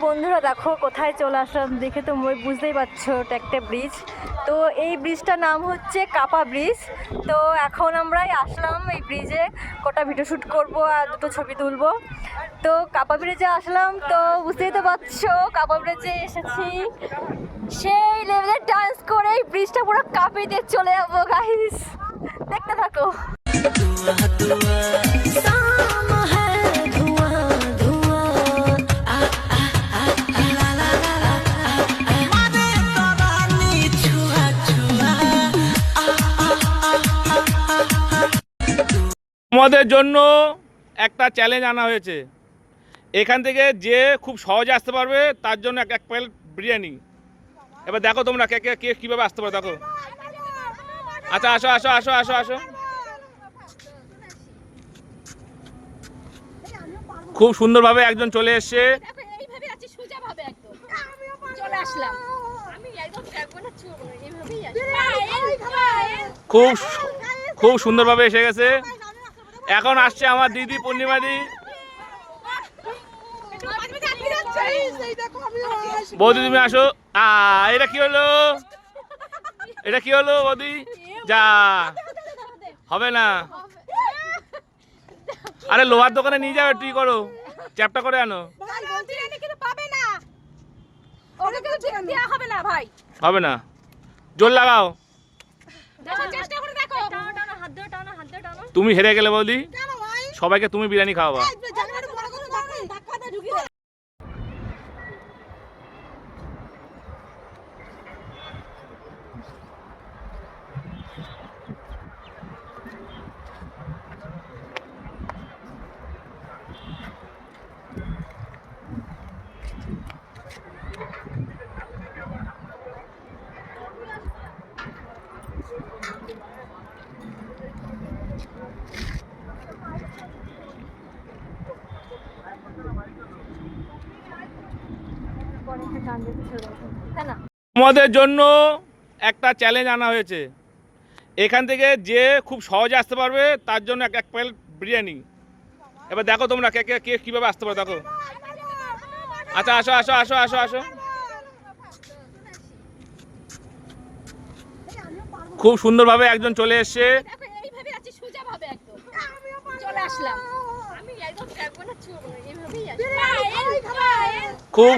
বন্ধুরা দেখো কোথায় চলে আসলাম, দেখে তো বুঝতেই পারছো এটা একটা ব্রিজ। তো এই ব্রিজটার নাম হচ্ছে কাপা ব্রিজ। তো এখন আমরাই আসলাম এই ব্রিজে, কটা ভিডিও শ্যুট করবো আর দুটো ছবি তুলবো। তো কাপা ব্রিজে আসলাম, তো বুঝতেই তো পারছো কাপা ব্রিজে এসেছি, সেই লেভেলে ডান্স করে এই ব্রিজটা পুরো কাঁপিয়ে দিয়ে চলে যাবো গাইস, দেখতে থাকো। আমাদের জন্য একটা চ্যালেঞ্জ আনা হয়েছে। এখান থেকে যে খুব সহজে আসতে পারবে তার জন্য এক প্লেট বিরিয়ানি। এবার দেখো তোমরা কে কে কে কীভাবে আসতে পারো, দেখো। আচ্ছা আসো আসো আসো আসো আসো। খুব সুন্দরভাবে একজন চলে এসছে। খুব খুব সুন্দরভাবে এসে গেছে। এখন আসছে আমার দিদি পূর্ণিমাদি। বৌদি তুমি আসো। এটা কি হলো, এটা কি হলো বৌদি? যা হবে না। আরে লোহার দোকানে নিয়ে যাও, একটু করো, চ্যাপটা করে আনো। হবে না, জোর লাগাও। তুমি হেরে গেলে বৌদি, সবাইকে তুমি বিরিয়ানি খাওয়াবা। আমাদের জন্য একটা চ্যালেঞ্জ আনা হয়েছে। এখান থেকে যে খুব সহজে আসতে পারবে তার জন্য এক প্লেট বিরিয়ানি। এবার দেখো তোমরা কে কে কে কীভাবে আসতে পারো, দেখো। আচ্ছা আসো আসো আসো আসো আসো। খুব সুন্দরভাবে একজন চলে এসছে। খুব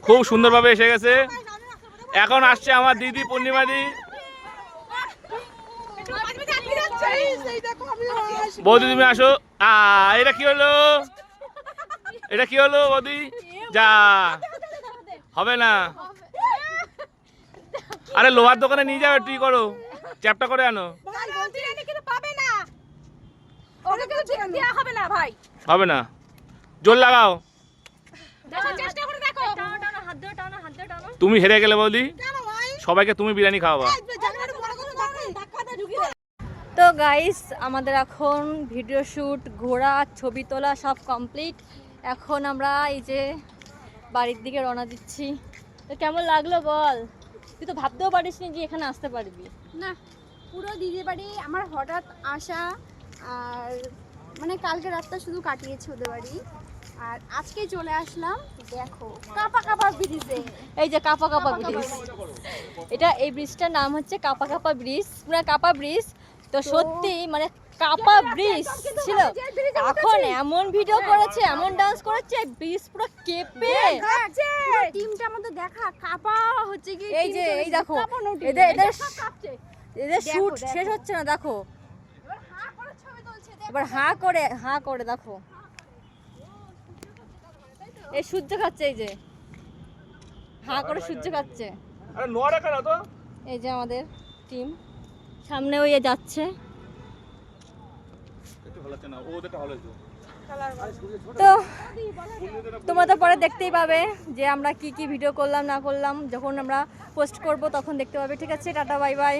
খুব সুন্দরভাবে এসে গেছে। এখন আসছে আমার দিদি পূর্ণিমাদি। বৌদি তুমি আসো। এটা কি হলো, এটা কি হলো বৌদি? যা হবে না। আরে লোহার দোকানে নিয়ে যাও, একটু করো, চ্যাপটা করে আনো। হবে না, জোর লাগাও। তুমি হেরে গেলে বৌদি, সবাইকে তুমি বিরিয়ানি খাওয়াবা। তো গাইস আমাদের এখন ভিডিও শ্যুট, ঘোরা, ছবি তোলা সব কমপ্লিট। এখন আমরা এই যে বাড়ির দিকে রওনা দিচ্ছি। তো কেমন লাগলো বল? তুই তো ভাবতেও পারিসনি যে এখানে আসতে পারবি। না, পুরো দিদির বাড়ি আমার হঠাৎ আসা, আর মানে কালকে রাতটা শুধু কাটিয়েছি ওদের বাড়ি, আর আজকে চলে আসলাম। দেখো কাপা কাপা ব্রিজে, এই যে কাপা কাপা ব্রিজ, এটা এই ব্রিজটার নাম হচ্ছে কাপা কাপা ব্রিজ, পুরো কাপা ব্রিজ। তো সত্যি মানে কাপা ব্রিজ ছিল, এখন এমন ভিডিও করেছে, এমন ডান্স করেছে, ব্রিজ পুরো কেঁপে টিমটা আমাদের দেখা কাপা হচ্ছে কি। এই যে এই দেখো এদের এদের এদের শুট শেষ হচ্ছে না, দেখো এবার হাঁ করে দেখো, এই সূর্য খাচ্ছে, এই যে হাঁ করে সূর্য খাচ্ছে। এই যে আমাদের টিম সামনে ওই যাচ্ছে। তো তোমরা তো পরে দেখতেই পাবে যে আমরা কি কি ভিডিও করলাম না করলাম, যখন আমরা পোস্ট করব তখন দেখতে পাবে। ঠিক আছে, টাটা বাই বাই।